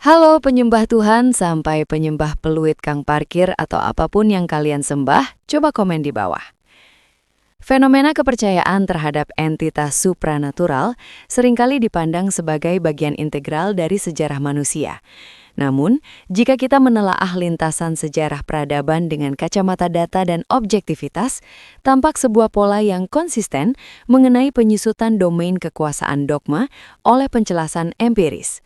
Halo penyembah Tuhan sampai penyembah peluit kang parkir atau apapun yang kalian sembah, coba komen di bawah. Fenomena kepercayaan terhadap entitas supranatural seringkali dipandang sebagai bagian integral dari sejarah manusia. Namun, jika kita menelaah lintasan sejarah peradaban dengan kacamata data dan objektivitas, tampak sebuah pola yang konsisten mengenai penyusutan domain kekuasaan dogma oleh penjelasan empiris.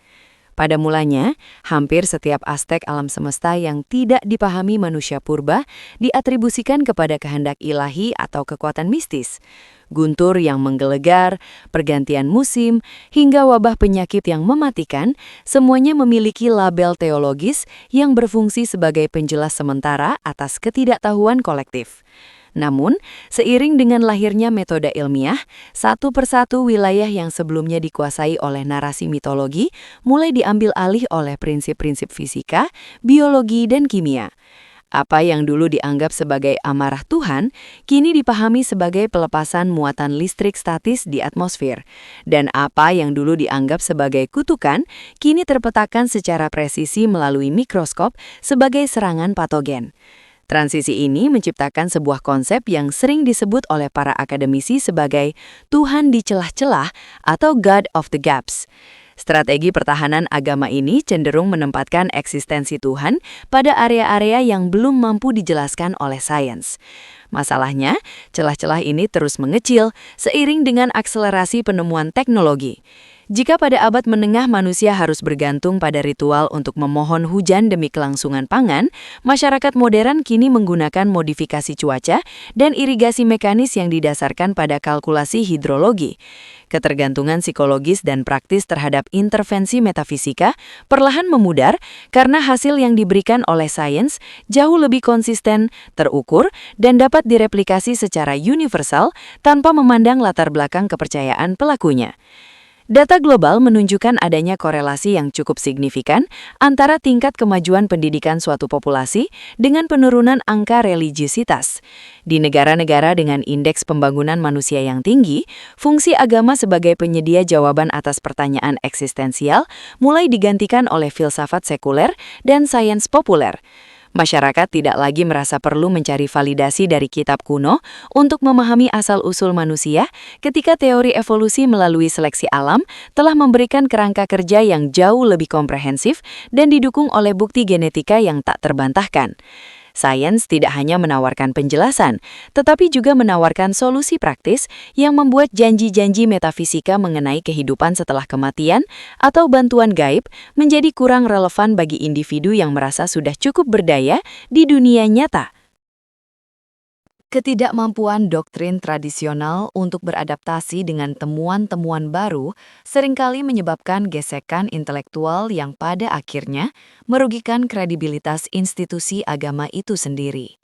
Pada mulanya, hampir setiap aspek alam semesta yang tidak dipahami manusia purba diatribusikan kepada kehendak ilahi atau kekuatan mistis. Guntur yang menggelegar, pergantian musim, hingga wabah penyakit yang mematikan, semuanya memiliki label teologis yang berfungsi sebagai penjelas sementara atas ketidaktahuan kolektif. Namun, seiring dengan lahirnya metode ilmiah, satu persatu wilayah yang sebelumnya dikuasai oleh narasi mitologi mulai diambil alih oleh prinsip-prinsip fisika, biologi, dan kimia. Apa yang dulu dianggap sebagai amarah Tuhan, kini dipahami sebagai pelepasan muatan listrik statis di atmosfer. Dan apa yang dulu dianggap sebagai kutukan, kini terpetakan secara presisi melalui mikroskop sebagai serangan patogen. Transisi ini menciptakan sebuah konsep yang sering disebut oleh para akademisi sebagai Tuhan di celah-celah atau God of the Gaps. Strategi pertahanan agama ini cenderung menempatkan eksistensi Tuhan pada area-area yang belum mampu dijelaskan oleh sains. Masalahnya, celah-celah ini terus mengecil seiring dengan akselerasi penemuan teknologi. Jika pada abad menengah manusia harus bergantung pada ritual untuk memohon hujan demi kelangsungan pangan, masyarakat modern kini menggunakan modifikasi cuaca dan irigasi mekanis yang didasarkan pada kalkulasi hidrologi. Ketergantungan psikologis dan praktis terhadap intervensi metafisika perlahan memudar karena hasil yang diberikan oleh sains jauh lebih konsisten, terukur, dan dapat direplikasi secara universal tanpa memandang latar belakang kepercayaan pelakunya. Data global menunjukkan adanya korelasi yang cukup signifikan antara tingkat kemajuan pendidikan suatu populasi dengan penurunan angka religiusitas. Di negara-negara dengan indeks pembangunan manusia yang tinggi, fungsi agama sebagai penyedia jawaban atas pertanyaan eksistensial mulai digantikan oleh filsafat sekuler dan sains populer. Masyarakat tidak lagi merasa perlu mencari validasi dari kitab kuno untuk memahami asal-usul manusia ketika teori evolusi melalui seleksi alam telah memberikan kerangka kerja yang jauh lebih komprehensif dan didukung oleh bukti genetika yang tak terbantahkan. Sains tidak hanya menawarkan penjelasan, tetapi juga menawarkan solusi praktis yang membuat janji-janji metafisika mengenai kehidupan setelah kematian atau bantuan gaib menjadi kurang relevan bagi individu yang merasa sudah cukup berdaya di dunia nyata. Ketidakmampuan doktrin tradisional untuk beradaptasi dengan temuan-temuan baru seringkali menyebabkan gesekan intelektual yang pada akhirnya merugikan kredibilitas institusi agama itu sendiri.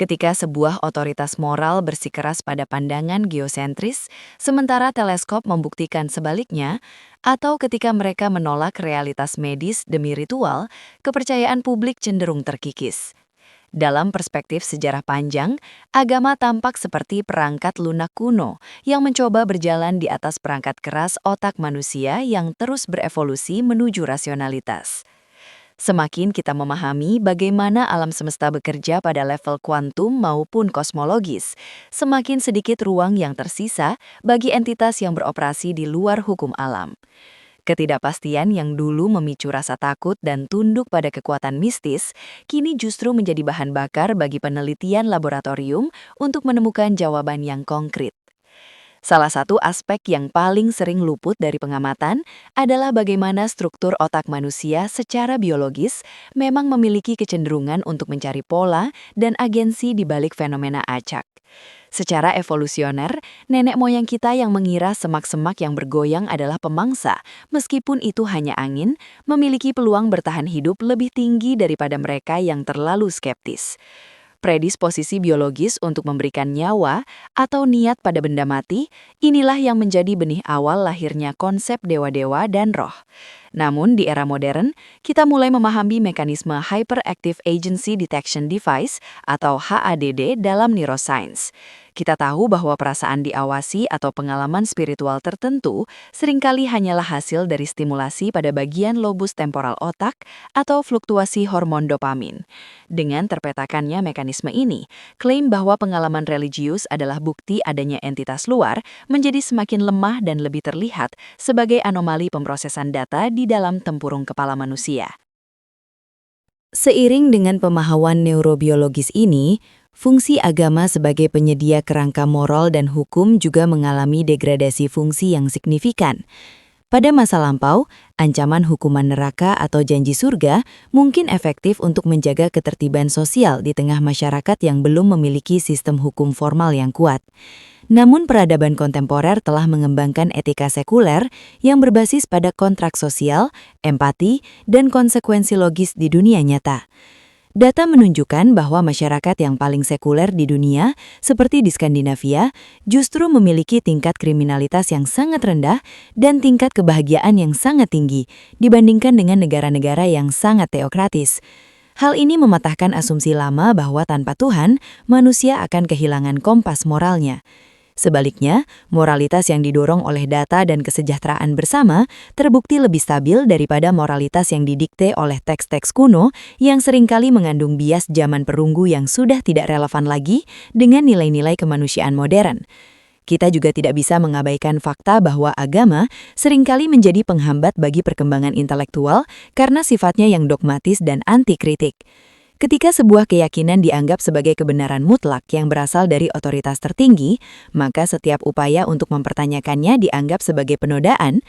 Ketika sebuah otoritas moral bersikeras pada pandangan geosentris, sementara teleskop membuktikan sebaliknya, atau ketika mereka menolak realitas medis demi ritual, kepercayaan publik cenderung terkikis. Dalam perspektif sejarah panjang, agama tampak seperti perangkat lunak kuno yang mencoba berjalan di atas perangkat keras otak manusia yang terus berevolusi menuju rasionalitas. Semakin kita memahami bagaimana alam semesta bekerja pada level kuantum maupun kosmologis, semakin sedikit ruang yang tersisa bagi entitas yang beroperasi di luar hukum alam. Ketidakpastian yang dulu memicu rasa takut dan tunduk pada kekuatan mistis, kini justru menjadi bahan bakar bagi penelitian laboratorium untuk menemukan jawaban yang konkret. Salah satu aspek yang paling sering luput dari pengamatan adalah bagaimana struktur otak manusia secara biologis memang memiliki kecenderungan untuk mencari pola dan agensi di balik fenomena acak. Secara evolusioner, nenek moyang kita yang mengira semak-semak yang bergoyang adalah pemangsa, meskipun itu hanya angin, memiliki peluang bertahan hidup lebih tinggi daripada mereka yang terlalu skeptis. Predisposisi biologis untuk memberikan nyawa atau niat pada benda mati, inilah yang menjadi benih awal lahirnya konsep dewa-dewa dan roh. Namun di era modern, kita mulai memahami mekanisme Hyperactive Agency Detection Device atau HADD dalam neuroscience. Kita tahu bahwa perasaan diawasi atau pengalaman spiritual tertentu seringkali hanyalah hasil dari stimulasi pada bagian lobus temporal otak atau fluktuasi hormon dopamin. Dengan terpetakannya mekanisme ini, klaim bahwa pengalaman religius adalah bukti adanya entitas luar menjadi semakin lemah dan lebih terlihat sebagai anomali pemrosesan data di dalam tempurung kepala manusia. Seiring dengan pemahaman neurobiologis ini, fungsi agama sebagai penyedia kerangka moral dan hukum juga mengalami degradasi fungsi yang signifikan. Pada masa lampau, ancaman hukuman neraka atau janji surga mungkin efektif untuk menjaga ketertiban sosial di tengah masyarakat yang belum memiliki sistem hukum formal yang kuat. Namun peradaban kontemporer telah mengembangkan etika sekuler yang berbasis pada kontrak sosial, empati, dan konsekuensi logis di dunia nyata. Data menunjukkan bahwa masyarakat yang paling sekuler di dunia, seperti di Skandinavia, justru memiliki tingkat kriminalitas yang sangat rendah dan tingkat kebahagiaan yang sangat tinggi dibandingkan dengan negara-negara yang sangat teokratis. Hal ini mematahkan asumsi lama bahwa tanpa Tuhan, manusia akan kehilangan kompas moralnya. Sebaliknya, moralitas yang didorong oleh data dan kesejahteraan bersama terbukti lebih stabil daripada moralitas yang didikte oleh teks-teks kuno yang seringkali mengandung bias zaman perunggu yang sudah tidak relevan lagi dengan nilai-nilai kemanusiaan modern. Kita juga tidak bisa mengabaikan fakta bahwa agama seringkali menjadi penghambat bagi perkembangan intelektual karena sifatnya yang dogmatis dan anti-kritik. Ketika sebuah keyakinan dianggap sebagai kebenaran mutlak yang berasal dari otoritas tertinggi, maka setiap upaya untuk mempertanyakannya dianggap sebagai penodaan.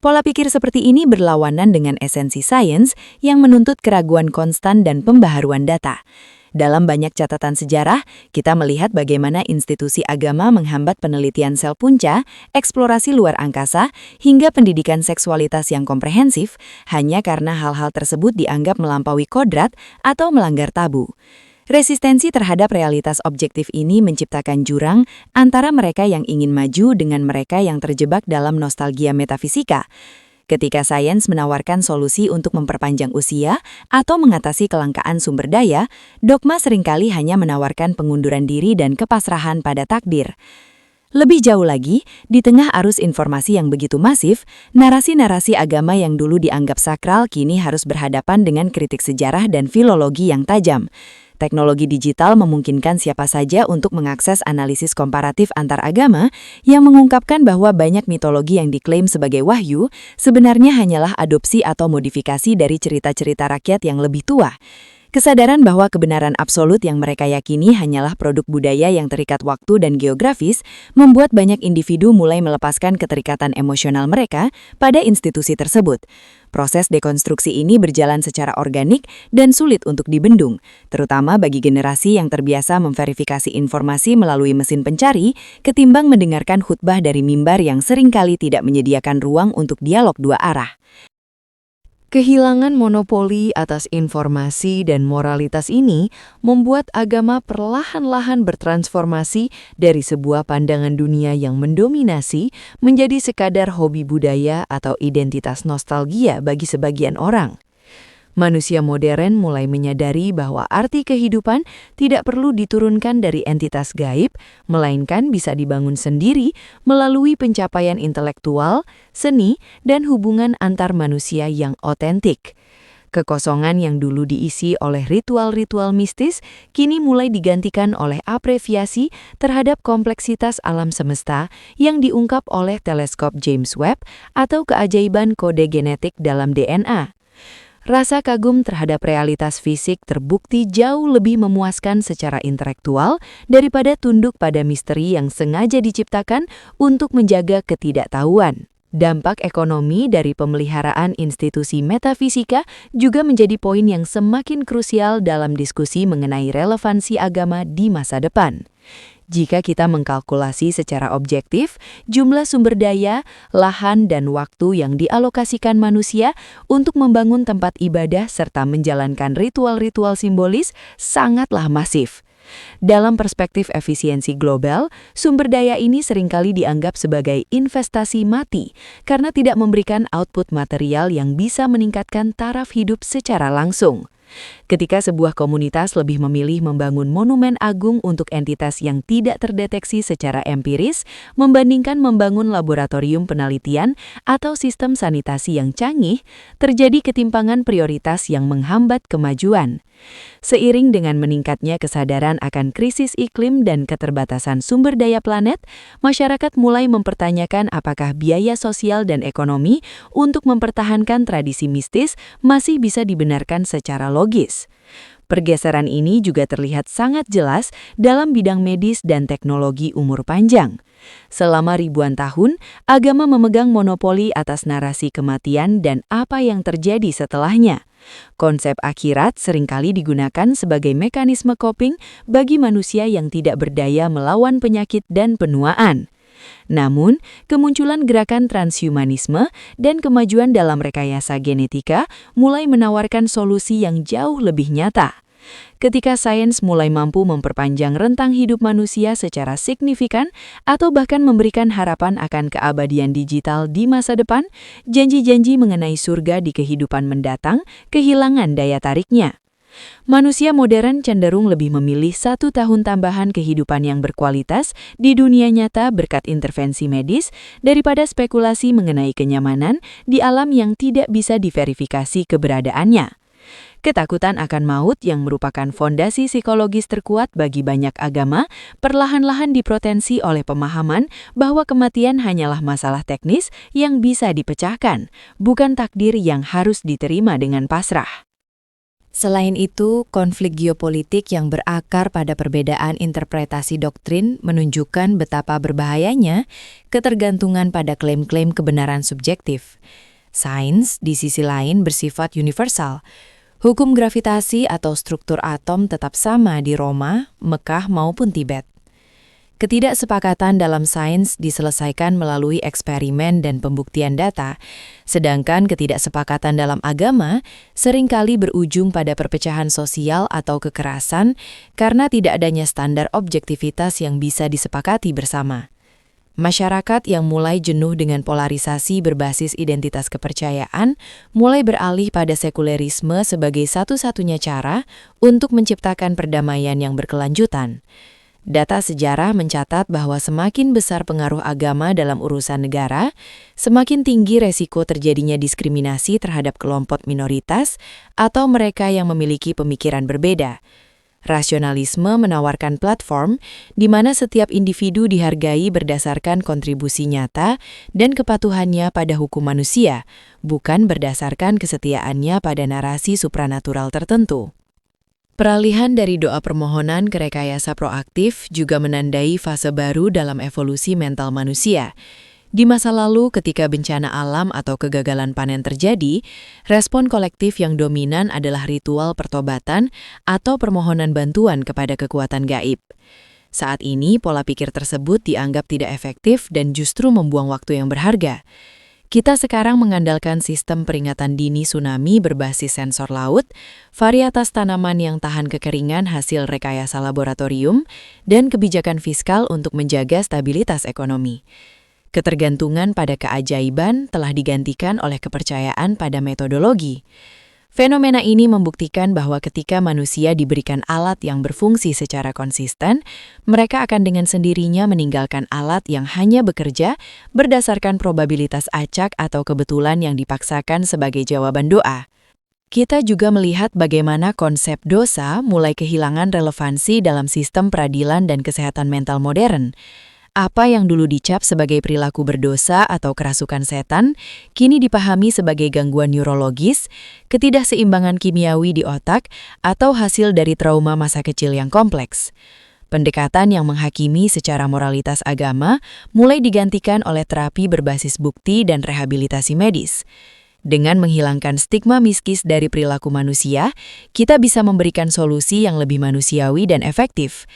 Pola pikir seperti ini berlawanan dengan esensi sains yang menuntut keraguan konstan dan pembaharuan data. Dalam banyak catatan sejarah, kita melihat bagaimana institusi agama menghambat penelitian sel punca, eksplorasi luar angkasa, hingga pendidikan seksualitas yang komprehensif, hanya karena hal-hal tersebut dianggap melampaui kodrat atau melanggar tabu. Resistensi terhadap realitas objektif ini menciptakan jurang antara mereka yang ingin maju dengan mereka yang terjebak dalam nostalgia metafisika. Ketika sains menawarkan solusi untuk memperpanjang usia atau mengatasi kelangkaan sumber daya, dogma seringkali hanya menawarkan pengunduran diri dan kepasrahan pada takdir. Lebih jauh lagi, di tengah arus informasi yang begitu masif, narasi-narasi agama yang dulu dianggap sakral kini harus berhadapan dengan kritik sejarah dan filologi yang tajam. Teknologi digital memungkinkan siapa saja untuk mengakses analisis komparatif antar agama yang mengungkapkan bahwa banyak mitologi yang diklaim sebagai wahyu sebenarnya hanyalah adopsi atau modifikasi dari cerita-cerita rakyat yang lebih tua. Kesadaran bahwa kebenaran absolut yang mereka yakini hanyalah produk budaya yang terikat waktu dan geografis membuat banyak individu mulai melepaskan keterikatan emosional mereka pada institusi tersebut. Proses dekonstruksi ini berjalan secara organik dan sulit untuk dibendung, terutama bagi generasi yang terbiasa memverifikasi informasi melalui mesin pencari ketimbang mendengarkan khutbah dari mimbar yang seringkali tidak menyediakan ruang untuk dialog dua arah. Kehilangan monopoli atas informasi dan moralitas ini membuat agama perlahan-lahan bertransformasi dari sebuah pandangan dunia yang mendominasi menjadi sekadar hobi budaya atau identitas nostalgia bagi sebagian orang. Manusia modern mulai menyadari bahwa arti kehidupan tidak perlu diturunkan dari entitas gaib, melainkan bisa dibangun sendiri melalui pencapaian intelektual, seni, dan hubungan antar manusia yang otentik. Kekosongan yang dulu diisi oleh ritual-ritual mistis kini mulai digantikan oleh apresiasi terhadap kompleksitas alam semesta yang diungkap oleh teleskop James Webb atau keajaiban kode genetik dalam DNA. Rasa kagum terhadap realitas fisik terbukti jauh lebih memuaskan secara intelektual daripada tunduk pada misteri yang sengaja diciptakan untuk menjaga ketidaktahuan. Dampak ekonomi dari pemeliharaan institusi metafisika juga menjadi poin yang semakin krusial dalam diskusi mengenai relevansi agama di masa depan. Jika kita mengkalkulasi secara objektif, jumlah sumber daya, lahan, dan waktu yang dialokasikan manusia untuk membangun tempat ibadah serta menjalankan ritual-ritual simbolis sangatlah masif. Dalam perspektif efisiensi global, sumber daya ini seringkali dianggap sebagai investasi mati karena tidak memberikan output material yang bisa meningkatkan taraf hidup secara langsung. Ketika sebuah komunitas lebih memilih membangun monumen agung untuk entitas yang tidak terdeteksi secara empiris, membandingkan membangun laboratorium penelitian atau sistem sanitasi yang canggih, terjadi ketimpangan prioritas yang menghambat kemajuan. Seiring dengan meningkatnya kesadaran akan krisis iklim dan keterbatasan sumber daya planet, masyarakat mulai mempertanyakan apakah biaya sosial dan ekonomi untuk mempertahankan tradisi mistis masih bisa dibenarkan secara logis. Pergeseran ini juga terlihat sangat jelas dalam bidang medis dan teknologi umur panjang. Selama ribuan tahun, agama memegang monopoli atas narasi kematian dan apa yang terjadi setelahnya. Konsep akhirat seringkali digunakan sebagai mekanisme coping bagi manusia yang tidak berdaya melawan penyakit dan penuaan. Namun, kemunculan gerakan transhumanisme dan kemajuan dalam rekayasa genetika mulai menawarkan solusi yang jauh lebih nyata. Ketika sains mulai mampu memperpanjang rentang hidup manusia secara signifikan atau bahkan memberikan harapan akan keabadian digital di masa depan, janji-janji mengenai surga di kehidupan mendatang kehilangan daya tariknya. Manusia modern cenderung lebih memilih 1 tahun tambahan kehidupan yang berkualitas di dunia nyata berkat intervensi medis daripada spekulasi mengenai kenyamanan di alam yang tidak bisa diverifikasi keberadaannya. Ketakutan akan maut yang merupakan fondasi psikologis terkuat bagi banyak agama, perlahan-lahan diprotensi oleh pemahaman bahwa kematian hanyalah masalah teknis yang bisa dipecahkan, bukan takdir yang harus diterima dengan pasrah. Selain itu, konflik geopolitik yang berakar pada perbedaan interpretasi doktrin menunjukkan betapa berbahayanya ketergantungan pada klaim-klaim kebenaran subjektif. Sains, di sisi lain, bersifat universal. Hukum gravitasi atau struktur atom tetap sama di Roma, Mekah maupun Tibet. Ketidaksepakatan dalam sains diselesaikan melalui eksperimen dan pembuktian data, sedangkan ketidaksepakatan dalam agama seringkali berujung pada perpecahan sosial atau kekerasan karena tidak adanya standar objektivitas yang bisa disepakati bersama. Masyarakat yang mulai jenuh dengan polarisasi berbasis identitas kepercayaan mulai beralih pada sekulerisme sebagai satu-satunya cara untuk menciptakan perdamaian yang berkelanjutan. Data sejarah mencatat bahwa semakin besar pengaruh agama dalam urusan negara, semakin tinggi resiko terjadinya diskriminasi terhadap kelompok minoritas atau mereka yang memiliki pemikiran berbeda. Rasionalisme menawarkan platform di mana setiap individu dihargai berdasarkan kontribusi nyata dan kepatuhannya pada hukum manusia, bukan berdasarkan kesetiaannya pada narasi supranatural tertentu. Peralihan dari doa permohonan ke rekayasa proaktif juga menandai fase baru dalam evolusi mental manusia. Di masa lalu, ketika bencana alam atau kegagalan panen terjadi, respon kolektif yang dominan adalah ritual pertobatan atau permohonan bantuan kepada kekuatan gaib. Saat ini, pola pikir tersebut dianggap tidak efektif dan justru membuang waktu yang berharga. Kita sekarang mengandalkan sistem peringatan dini tsunami berbasis sensor laut, varietas tanaman yang tahan kekeringan hasil rekayasa laboratorium, dan kebijakan fiskal untuk menjaga stabilitas ekonomi. Ketergantungan pada keajaiban telah digantikan oleh kepercayaan pada metodologi. Fenomena ini membuktikan bahwa ketika manusia diberikan alat yang berfungsi secara konsisten, mereka akan dengan sendirinya meninggalkan alat yang hanya bekerja berdasarkan probabilitas acak atau kebetulan yang dipaksakan sebagai jawaban doa. Kita juga melihat bagaimana konsep dosa mulai kehilangan relevansi dalam sistem peradilan dan kesehatan mental modern. Apa yang dulu dicap sebagai perilaku berdosa atau kerasukan setan, kini dipahami sebagai gangguan neurologis, ketidakseimbangan kimiawi di otak, atau hasil dari trauma masa kecil yang kompleks. Pendekatan yang menghakimi secara moralitas agama mulai digantikan oleh terapi berbasis bukti dan rehabilitasi medis. Dengan menghilangkan stigma miskis dari perilaku manusia, kita bisa memberikan solusi yang lebih manusiawi dan efektif.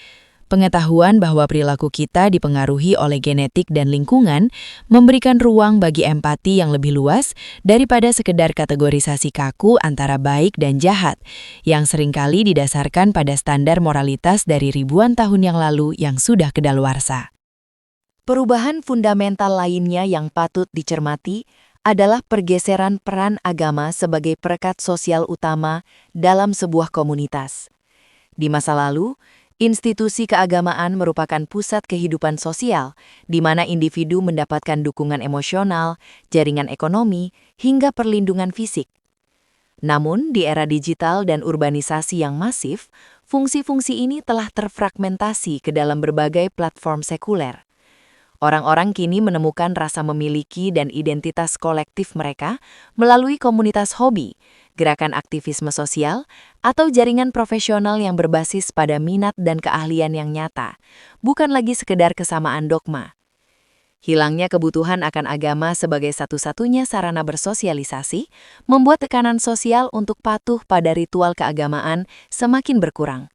Pengetahuan bahwa perilaku kita dipengaruhi oleh genetik dan lingkungan memberikan ruang bagi empati yang lebih luas daripada sekedar kategorisasi kaku antara baik dan jahat, yang seringkali didasarkan pada standar moralitas dari ribuan tahun yang lalu yang sudah kedaluarsa. Perubahan fundamental lainnya yang patut dicermati adalah pergeseran peran agama sebagai perekat sosial utama dalam sebuah komunitas. Di masa lalu, institusi keagamaan merupakan pusat kehidupan sosial, di mana individu mendapatkan dukungan emosional, jaringan ekonomi, hingga perlindungan fisik. Namun, di era digital dan urbanisasi yang masif, fungsi-fungsi ini telah terfragmentasi ke dalam berbagai platform sekuler. Orang-orang kini menemukan rasa memiliki dan identitas kolektif mereka melalui komunitas hobi, gerakan aktivisme sosial, atau jaringan profesional yang berbasis pada minat dan keahlian yang nyata, bukan lagi sekedar kesamaan dogma. Hilangnya kebutuhan akan agama sebagai satu-satunya sarana bersosialisasi membuat tekanan sosial untuk patuh pada ritual keagamaan semakin berkurang.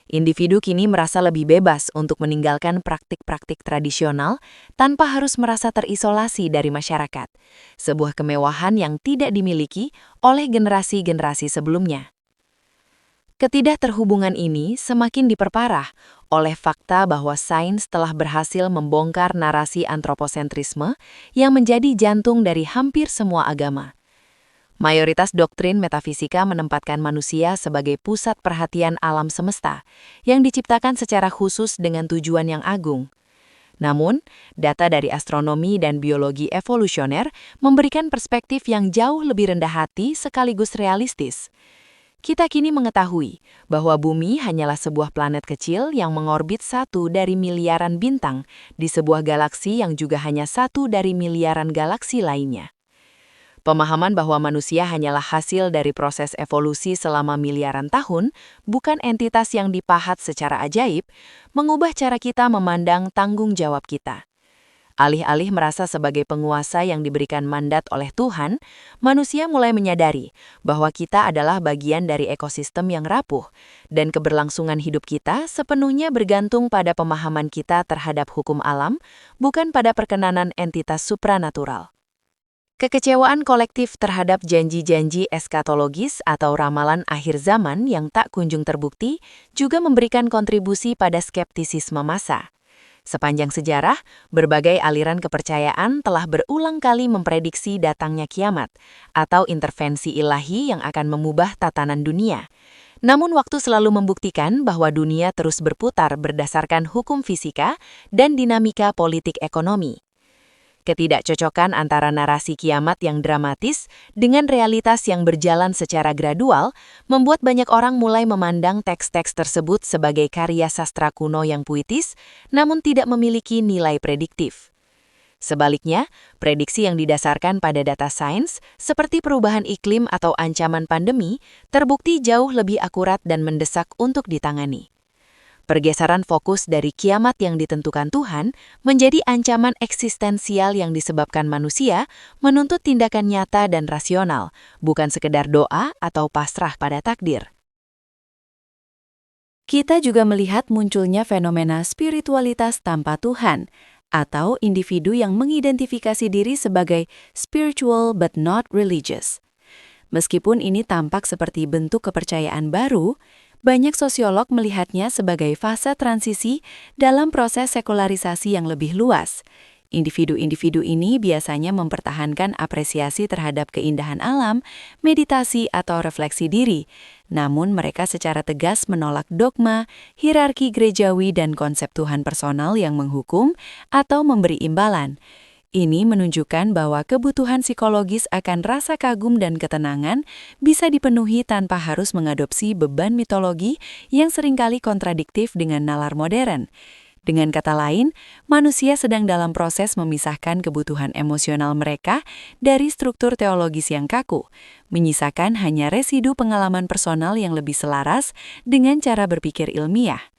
Individu kini merasa lebih bebas untuk meninggalkan praktik-praktik tradisional tanpa harus merasa terisolasi dari masyarakat, sebuah kemewahan yang tidak dimiliki oleh generasi-generasi sebelumnya. Ketidakterhubungan ini semakin diperparah oleh fakta bahwa sains telah berhasil membongkar narasi antroposentrisme yang menjadi jantung dari hampir semua agama. Mayoritas doktrin metafisika menempatkan manusia sebagai pusat perhatian alam semesta, yang diciptakan secara khusus dengan tujuan yang agung. Namun, data dari astronomi dan biologi evolusioner memberikan perspektif yang jauh lebih rendah hati sekaligus realistis. Kita kini mengetahui bahwa Bumi hanyalah sebuah planet kecil yang mengorbit satu dari miliaran bintang di sebuah galaksi yang juga hanya satu dari miliaran galaksi lainnya. Pemahaman bahwa manusia hanyalah hasil dari proses evolusi selama miliaran tahun, bukan entitas yang dipahat secara ajaib, mengubah cara kita memandang tanggung jawab kita. Alih-alih merasa sebagai penguasa yang diberikan mandat oleh Tuhan, manusia mulai menyadari bahwa kita adalah bagian dari ekosistem yang rapuh, dan keberlangsungan hidup kita sepenuhnya bergantung pada pemahaman kita terhadap hukum alam, bukan pada perkenanan entitas supranatural. Kekecewaan kolektif terhadap janji-janji eskatologis atau ramalan akhir zaman yang tak kunjung terbukti juga memberikan kontribusi pada skeptisisme massa. Sepanjang sejarah, berbagai aliran kepercayaan telah berulang kali memprediksi datangnya kiamat atau intervensi ilahi yang akan mengubah tatanan dunia. Namun waktu selalu membuktikan bahwa dunia terus berputar berdasarkan hukum fisika dan dinamika politik ekonomi. Ketidakcocokan antara narasi kiamat yang dramatis dengan realitas yang berjalan secara gradual membuat banyak orang mulai memandang teks-teks tersebut sebagai karya sastra kuno yang puitis, namun tidak memiliki nilai prediktif. Sebaliknya, prediksi yang didasarkan pada data sains, seperti perubahan iklim atau ancaman pandemi, terbukti jauh lebih akurat dan mendesak untuk ditangani. Pergeseran fokus dari kiamat yang ditentukan Tuhan menjadi ancaman eksistensial yang disebabkan manusia menuntut tindakan nyata dan rasional, bukan sekedar doa atau pasrah pada takdir. Kita juga melihat munculnya fenomena spiritualitas tanpa Tuhan, atau individu yang mengidentifikasi diri sebagai spiritual but not religious. Meskipun ini tampak seperti bentuk kepercayaan baru, banyak sosiolog melihatnya sebagai fase transisi dalam proses sekularisasi yang lebih luas. Individu-individu ini biasanya mempertahankan apresiasi terhadap keindahan alam, meditasi, atau refleksi diri. Namun mereka secara tegas menolak dogma, hierarki gerejawi, dan konsep Tuhan personal yang menghukum atau memberi imbalan. Ini menunjukkan bahwa kebutuhan psikologis akan rasa kagum dan ketenangan bisa dipenuhi tanpa harus mengadopsi beban mitologi yang seringkali kontradiktif dengan nalar modern. Dengan kata lain, manusia sedang dalam proses memisahkan kebutuhan emosional mereka dari struktur teologis yang kaku, menyisakan hanya residu pengalaman personal yang lebih selaras dengan cara berpikir ilmiah.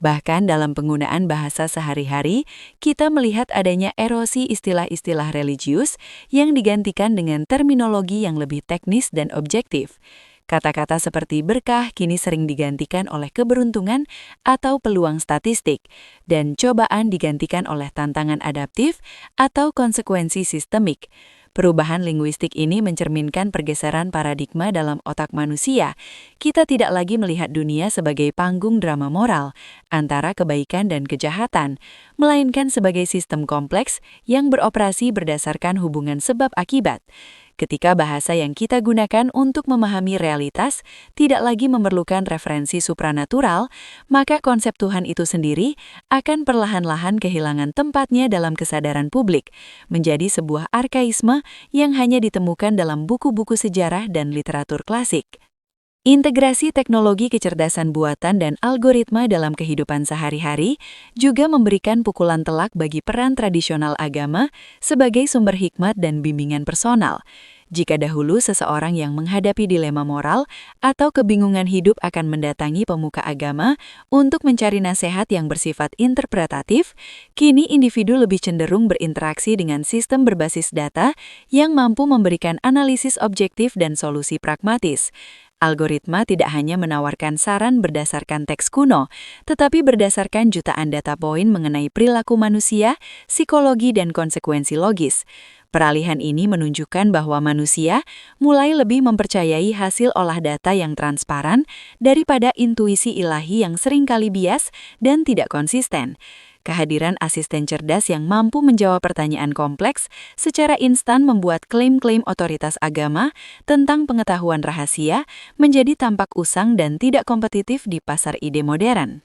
Bahkan dalam penggunaan bahasa sehari-hari, kita melihat adanya erosi istilah-istilah religius yang digantikan dengan terminologi yang lebih teknis dan objektif. Kata-kata seperti berkah kini sering digantikan oleh keberuntungan atau peluang statistik, dan cobaan digantikan oleh tantangan adaptif atau konsekuensi sistemik. Perubahan linguistik ini mencerminkan pergeseran paradigma dalam otak manusia. Kita tidak lagi melihat dunia sebagai panggung drama moral antara kebaikan dan kejahatan, melainkan sebagai sistem kompleks yang beroperasi berdasarkan hubungan sebab akibat. Ketika bahasa yang kita gunakan untuk memahami realitas tidak lagi memerlukan referensi supranatural, maka konsep Tuhan itu sendiri akan perlahan-lahan kehilangan tempatnya dalam kesadaran publik, menjadi sebuah arkaisme yang hanya ditemukan dalam buku-buku sejarah dan literatur klasik. Integrasi teknologi kecerdasan buatan dan algoritma dalam kehidupan sehari-hari juga memberikan pukulan telak bagi peran tradisional agama sebagai sumber hikmat dan bimbingan personal. Jika dahulu seseorang yang menghadapi dilema moral atau kebingungan hidup akan mendatangi pemuka agama untuk mencari nasihat yang bersifat interpretatif, kini individu lebih cenderung berinteraksi dengan sistem berbasis data yang mampu memberikan analisis objektif dan solusi pragmatis. Algoritma tidak hanya menawarkan saran berdasarkan teks kuno, tetapi berdasarkan jutaan data poin mengenai perilaku manusia, psikologi, dan konsekuensi logis. Peralihan ini menunjukkan bahwa manusia mulai lebih mempercayai hasil olah data yang transparan daripada intuisi ilahi yang seringkali bias dan tidak konsisten. Kehadiran asisten cerdas yang mampu menjawab pertanyaan kompleks secara instan membuat klaim-klaim otoritas agama tentang pengetahuan rahasia menjadi tampak usang dan tidak kompetitif di pasar ide modern.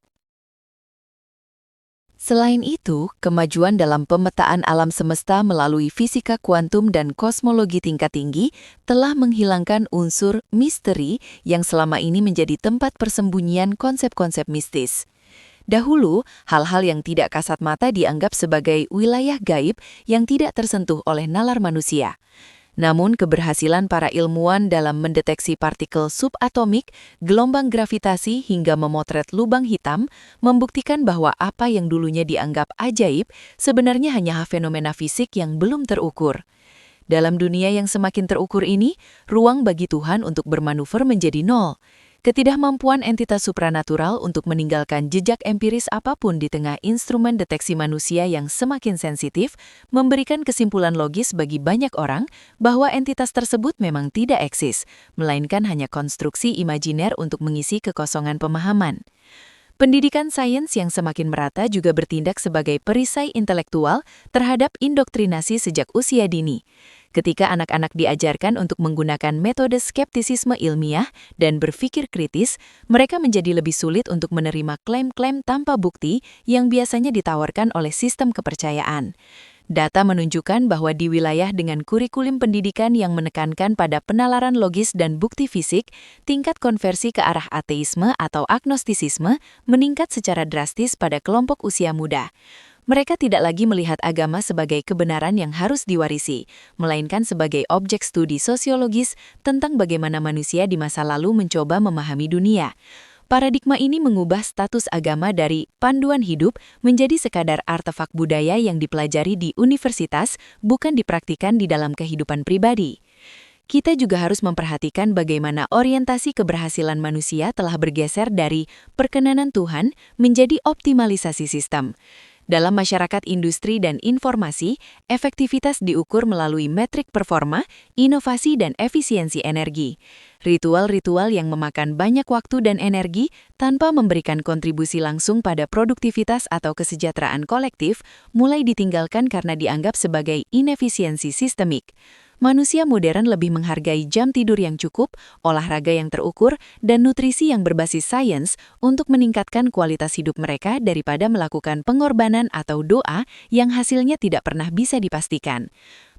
Selain itu, kemajuan dalam pemetaan alam semesta melalui fisika kuantum dan kosmologi tingkat tinggi telah menghilangkan unsur misteri yang selama ini menjadi tempat persembunyian konsep-konsep mistis. Dahulu, hal-hal yang tidak kasat mata dianggap sebagai wilayah gaib yang tidak tersentuh oleh nalar manusia. Namun, keberhasilan para ilmuwan dalam mendeteksi partikel subatomik, gelombang gravitasi hingga memotret lubang hitam membuktikan bahwa apa yang dulunya dianggap ajaib sebenarnya hanya fenomena fisik yang belum terukur. Dalam dunia yang semakin terukur ini, ruang bagi Tuhan untuk bermanuver menjadi nol. Ketidakmampuan entitas supranatural untuk meninggalkan jejak empiris apapun di tengah instrumen deteksi manusia yang semakin sensitif memberikan kesimpulan logis bagi banyak orang bahwa entitas tersebut memang tidak eksis, melainkan hanya konstruksi imajiner untuk mengisi kekosongan pemahaman. Pendidikan sains yang semakin merata juga bertindak sebagai perisai intelektual terhadap indoktrinasi sejak usia dini. Ketika anak-anak diajarkan untuk menggunakan metode skeptisisme ilmiah dan berpikir kritis, mereka menjadi lebih sulit untuk menerima klaim-klaim tanpa bukti yang biasanya ditawarkan oleh sistem kepercayaan. Data menunjukkan bahwa di wilayah dengan kurikulum pendidikan yang menekankan pada penalaran logis dan bukti fisik, tingkat konversi ke arah ateisme atau agnostisisme meningkat secara drastis pada kelompok usia muda. Mereka tidak lagi melihat agama sebagai kebenaran yang harus diwarisi, melainkan sebagai objek studi sosiologis tentang bagaimana manusia di masa lalu mencoba memahami dunia. Paradigma ini mengubah status agama dari panduan hidup menjadi sekadar artefak budaya yang dipelajari di universitas, bukan dipraktikkan di dalam kehidupan pribadi. Kita juga harus memperhatikan bagaimana orientasi keberhasilan manusia telah bergeser dari perkenanan Tuhan menjadi optimalisasi sistem. Dalam masyarakat industri dan informasi, efektivitas diukur melalui metrik performa, inovasi, dan efisiensi energi. Ritual-ritual yang memakan banyak waktu dan energi tanpa memberikan kontribusi langsung pada produktivitas atau kesejahteraan kolektif mulai ditinggalkan karena dianggap sebagai inefisiensi sistemik. Manusia modern lebih menghargai jam tidur yang cukup, olahraga yang terukur, dan nutrisi yang berbasis sains untuk meningkatkan kualitas hidup mereka daripada melakukan pengorbanan atau doa yang hasilnya tidak pernah bisa dipastikan.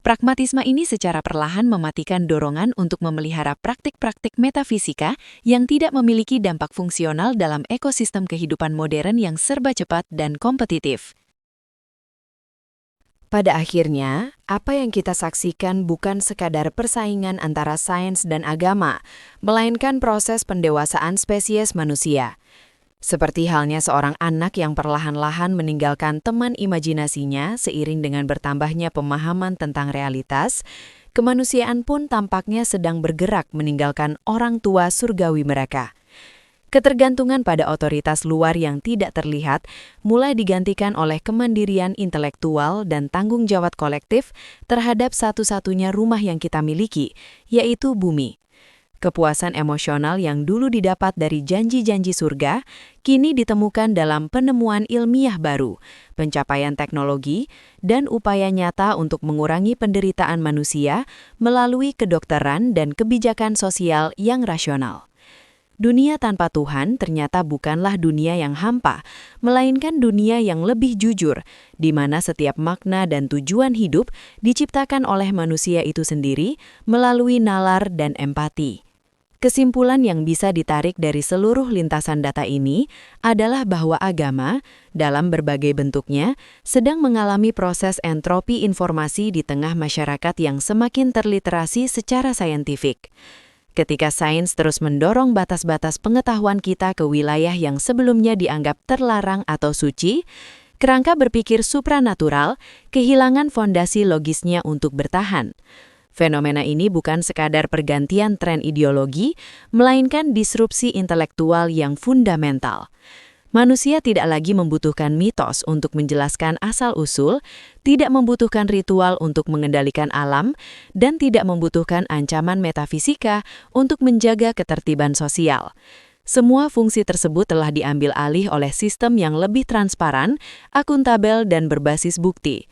Pragmatisme ini secara perlahan mematikan dorongan untuk memelihara praktik-praktik metafisika yang tidak memiliki dampak fungsional dalam ekosistem kehidupan modern yang serba cepat dan kompetitif. Pada akhirnya, apa yang kita saksikan bukan sekadar persaingan antara sains dan agama, melainkan proses pendewasaan spesies manusia. Seperti halnya seorang anak yang perlahan-lahan meninggalkan teman imajinasinya seiring dengan bertambahnya pemahaman tentang realitas, kemanusiaan pun tampaknya sedang bergerak meninggalkan orang tua surgawi mereka. Ketergantungan pada otoritas luar yang tidak terlihat mulai digantikan oleh kemandirian intelektual dan tanggung jawab kolektif terhadap satu-satunya rumah yang kita miliki, yaitu bumi. Kepuasan emosional yang dulu didapat dari janji-janji surga, kini ditemukan dalam penemuan ilmiah baru, pencapaian teknologi, dan upaya nyata untuk mengurangi penderitaan manusia melalui kedokteran dan kebijakan sosial yang rasional. Dunia tanpa Tuhan ternyata bukanlah dunia yang hampa, melainkan dunia yang lebih jujur, di mana setiap makna dan tujuan hidup diciptakan oleh manusia itu sendiri melalui nalar dan empati. Kesimpulan yang bisa ditarik dari seluruh lintasan data ini adalah bahwa agama, dalam berbagai bentuknya, sedang mengalami proses entropi informasi di tengah masyarakat yang semakin terliterasi secara saintifik. Ketika sains terus mendorong batas-batas pengetahuan kita ke wilayah yang sebelumnya dianggap terlarang atau suci, kerangka berpikir supranatural kehilangan fondasi logisnya untuk bertahan. Fenomena ini bukan sekadar pergantian tren ideologi, melainkan disrupsi intelektual yang fundamental. Manusia tidak lagi membutuhkan mitos untuk menjelaskan asal-usul, tidak membutuhkan ritual untuk mengendalikan alam, dan tidak membutuhkan ancaman metafisika untuk menjaga ketertiban sosial. Semua fungsi tersebut telah diambil alih oleh sistem yang lebih transparan, akuntabel, dan berbasis bukti.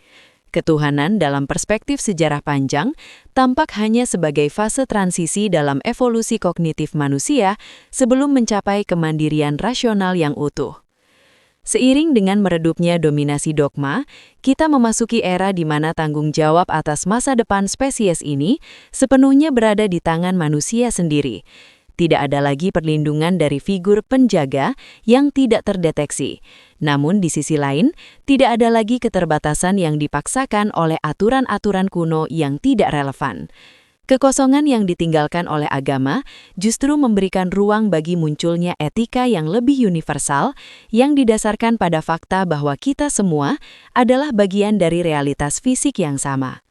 Ketuhanan dalam perspektif sejarah panjang tampak hanya sebagai fase transisi dalam evolusi kognitif manusia sebelum mencapai kemandirian rasional yang utuh. Seiring dengan meredupnya dominasi dogma, kita memasuki era di mana tanggung jawab atas masa depan spesies ini sepenuhnya berada di tangan manusia sendiri. Tidak ada lagi perlindungan dari figur penjaga yang tidak terdeteksi. Namun di sisi lain, tidak ada lagi keterbatasan yang dipaksakan oleh aturan-aturan kuno yang tidak relevan. Kekosongan yang ditinggalkan oleh agama justru memberikan ruang bagi munculnya etika yang lebih universal yang didasarkan pada fakta bahwa kita semua adalah bagian dari realitas fisik yang sama.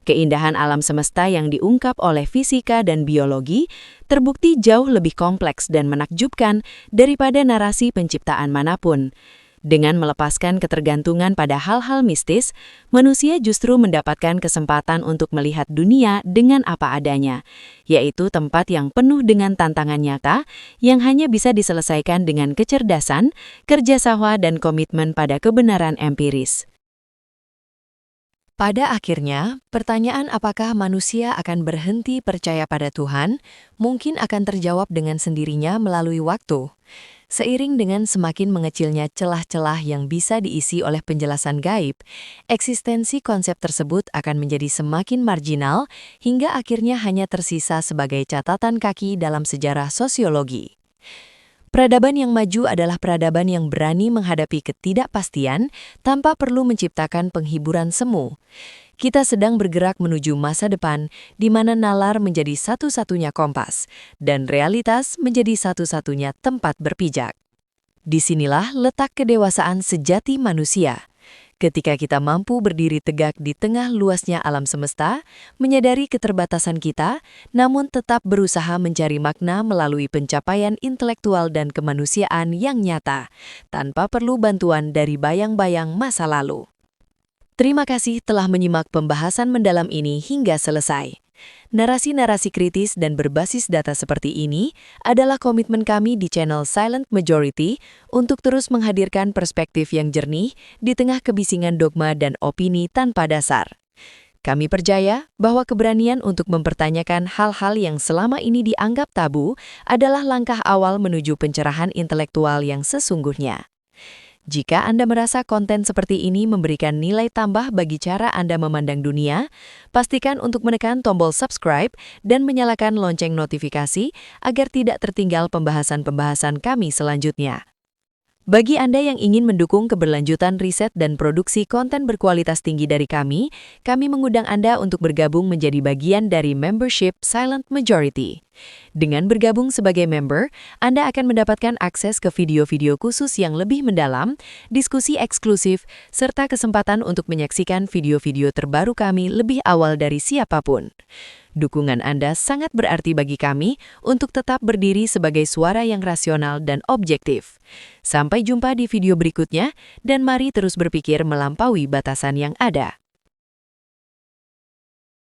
Keindahan alam semesta yang diungkap oleh fisika dan biologi terbukti jauh lebih kompleks dan menakjubkan daripada narasi penciptaan manapun. Dengan melepaskan ketergantungan pada hal-hal mistis, manusia justru mendapatkan kesempatan untuk melihat dunia dengan apa adanya, yaitu tempat yang penuh dengan tantangan nyata yang hanya bisa diselesaikan dengan kecerdasan, kerjasama, dan komitmen pada kebenaran empiris. Pada akhirnya, pertanyaan apakah manusia akan berhenti percaya pada Tuhan mungkin akan terjawab dengan sendirinya melalui waktu. Seiring dengan semakin mengecilnya celah-celah yang bisa diisi oleh penjelasan gaib, eksistensi konsep tersebut akan menjadi semakin marginal hingga akhirnya hanya tersisa sebagai catatan kaki dalam sejarah sosiologi. Peradaban yang maju adalah peradaban yang berani menghadapi ketidakpastian tanpa perlu menciptakan penghiburan semu. Kita sedang bergerak menuju masa depan di mana nalar menjadi satu-satunya kompas dan realitas menjadi satu-satunya tempat berpijak. Disinilah letak kedewasaan sejati manusia. Ketika kita mampu berdiri tegak di tengah luasnya alam semesta, menyadari keterbatasan kita, namun tetap berusaha mencari makna melalui pencapaian intelektual dan kemanusiaan yang nyata, tanpa perlu bantuan dari bayang-bayang masa lalu. Terima kasih telah menyimak pembahasan mendalam ini hingga selesai. Narasi-narasi kritis dan berbasis data seperti ini adalah komitmen kami di channel Silent Majority untuk terus menghadirkan perspektif yang jernih di tengah kebisingan dogma dan opini tanpa dasar. Kami percaya bahwa keberanian untuk mempertanyakan hal-hal yang selama ini dianggap tabu adalah langkah awal menuju pencerahan intelektual yang sesungguhnya. Jika Anda merasa konten seperti ini memberikan nilai tambah bagi cara Anda memandang dunia, pastikan untuk menekan tombol subscribe dan menyalakan lonceng notifikasi agar tidak tertinggal pembahasan-pembahasan kami selanjutnya. Bagi Anda yang ingin mendukung keberlanjutan riset dan produksi konten berkualitas tinggi dari kami mengundang Anda untuk bergabung menjadi bagian dari membership Silent Majority. Dengan bergabung sebagai member, Anda akan mendapatkan akses ke video-video khusus yang lebih mendalam, diskusi eksklusif, serta kesempatan untuk menyaksikan video-video terbaru kami lebih awal dari siapapun. Dukungan Anda sangat berarti bagi kami untuk tetap berdiri sebagai suara yang rasional dan objektif. Sampai jumpa di video berikutnya, dan mari terus berpikir melampaui batasan yang ada.